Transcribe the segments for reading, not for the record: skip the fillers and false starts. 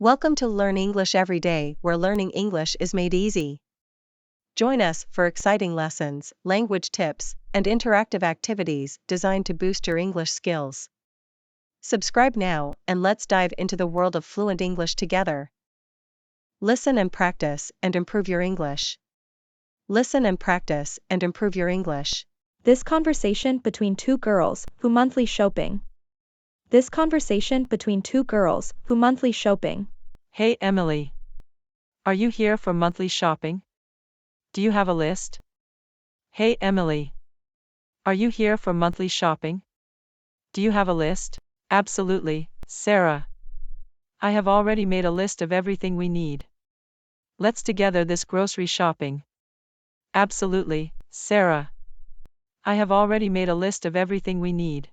Welcome to Learn English Every Day, where learning English is made easy. Join us for exciting lessons, language tips, and interactive activities designed to boost your English skills. Subscribe now, and let's dive into the world of fluent English together. Listen and practice and improve your English. Listen and practice and improve your English. This conversation between two girls who monthly shopping. This conversation between two girls who monthly shopping. Hey Emily. Are you here for monthly shopping? Do you have a list? Hey Emily. Are you here for monthly shopping? Do you have a list? Absolutely, Sarah. I have already made a list of everything we need. Let's together this grocery shopping. Absolutely, Sarah. I have already made a list of everything we need.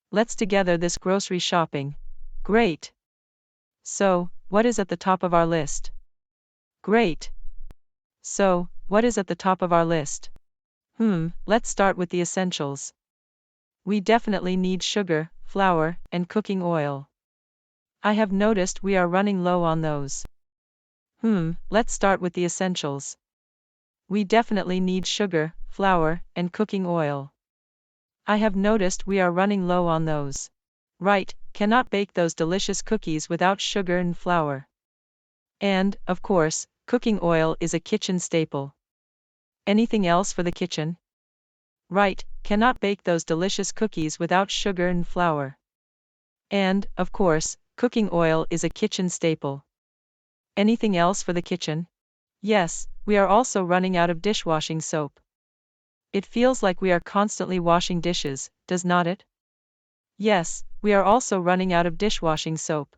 Let's together this grocery shopping. Great. So, what is at the top of our list? Great. So, what is at the top of our list? Let's start with the essentials. We definitely need sugar, flour, and cooking oil. I have noticed we are running low on those. Let's start with the essentials. We definitely need sugar, flour, and cooking oil. I have noticed we are running low on those. Right, cannot bake those delicious cookies without sugar and flour. And, of course, cooking oil is a kitchen staple. Anything else for the kitchen? Right, cannot bake those delicious cookies without sugar and flour. And, of course, cooking oil is a kitchen staple. Anything else for the kitchen? Yes, we are also running out of dishwashing soap. It feels like we are constantly washing dishes, does not it? Yes, we are also running out of dishwashing soap.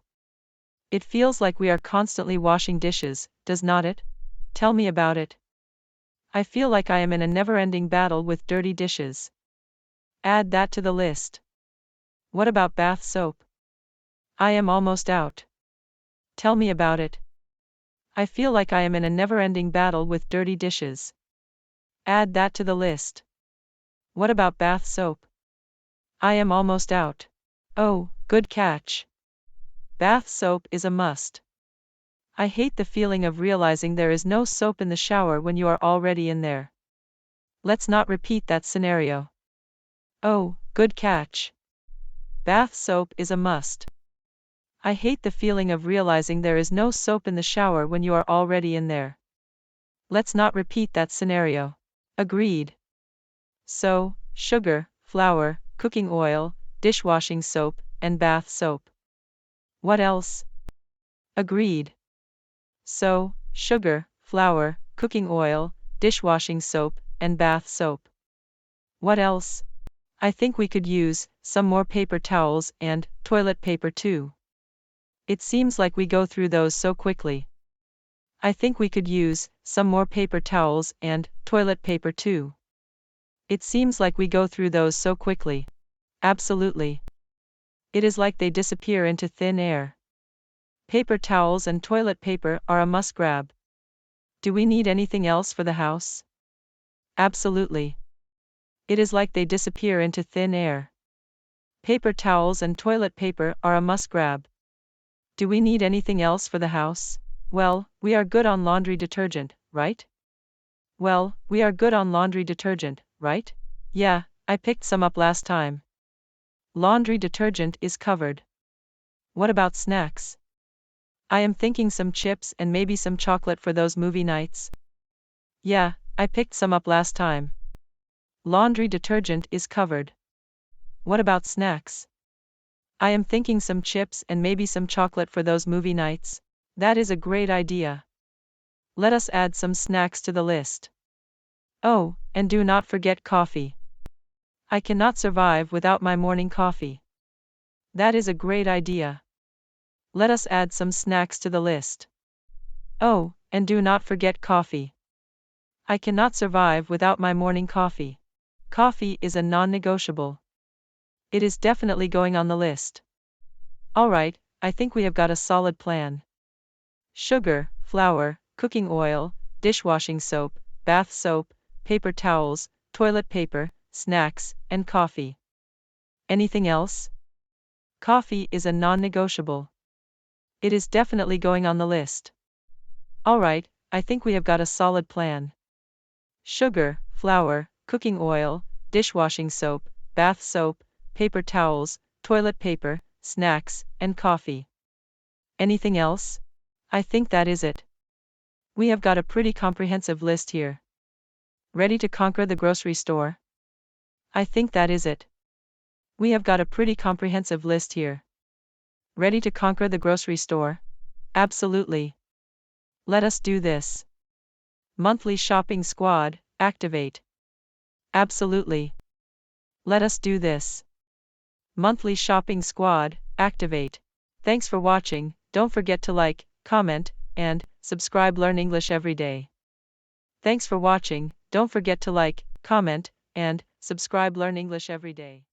It feels like we are constantly washing dishes, does not it? Tell me about it. I feel like I am in a never-ending battle with dirty dishes. Add that to the list. What about bath soap? I am almost out. Tell me about it. I feel like I am in a never-ending battle with dirty dishes. Add that to the list. What about bath soap? I am almost out. Oh, good catch. Bath soap is a must. I hate the feeling of realizing there is no soap in the shower when you are already in there. Let's not repeat that scenario. Oh, good catch. Bath soap is a must. I hate the feeling of realizing there is no soap in the shower when you are already in there. Let's not repeat that scenario. Agreed. So, sugar, flour, cooking oil, dishwashing soap, and bath soap. What else? Agreed. So, sugar, flour, cooking oil, dishwashing soap, and bath soap. What else? I think we could use some more paper towels and toilet paper too. It seems like we go through those so quickly. I think we could use some more paper towels and toilet paper too. It seems like we go through those so quickly. Absolutely. It is like they disappear into thin air. Paper towels and toilet paper are a must grab. Do we need anything else for the house? Absolutely. It is like they disappear into thin air. Paper towels and toilet paper are a must grab. Do we need anything else for the house? Well, we are good on laundry detergent, right? Well, we are good on laundry detergent, right? Yeah, I picked some up last time. Laundry detergent is covered. What about snacks? I am thinking some chips and maybe some chocolate for those movie nights. Yeah, I picked some up last time. Laundry detergent is covered. What about snacks? I am thinking some chips and maybe some chocolate for those movie nights. That is a great idea. Let us add some snacks to the list. Oh, and do not forget coffee. I cannot survive without my morning coffee. That is a great idea. Let us add some snacks to the list. Oh, and do not forget coffee. I cannot survive without my morning coffee. Coffee is a non-negotiable. It is definitely going on the list. Alright, I think we have got a solid plan. Sugar, flour, cooking oil, dishwashing soap, bath soap, paper towels, toilet paper, snacks, and coffee. Anything else? Coffee is a non-negotiable. It is definitely going on the list. Alright, I think we have got a solid plan. Sugar, flour, cooking oil, dishwashing soap, bath soap, paper towels, toilet paper, snacks, and coffee. Anything else? I think that is it. We have got a pretty comprehensive list here. Ready to conquer the grocery store? I think that is it. We have got a pretty comprehensive list here. Ready to conquer the grocery store? Absolutely. Let us do this. Monthly shopping squad, activate. Absolutely. Let us do this. Monthly shopping squad, activate. Thanks for watching. Don't forget to like, comment, and subscribe. Learn English every day. Thanks for watching. Don't forget to like, comment, and subscribe. Learn English every day.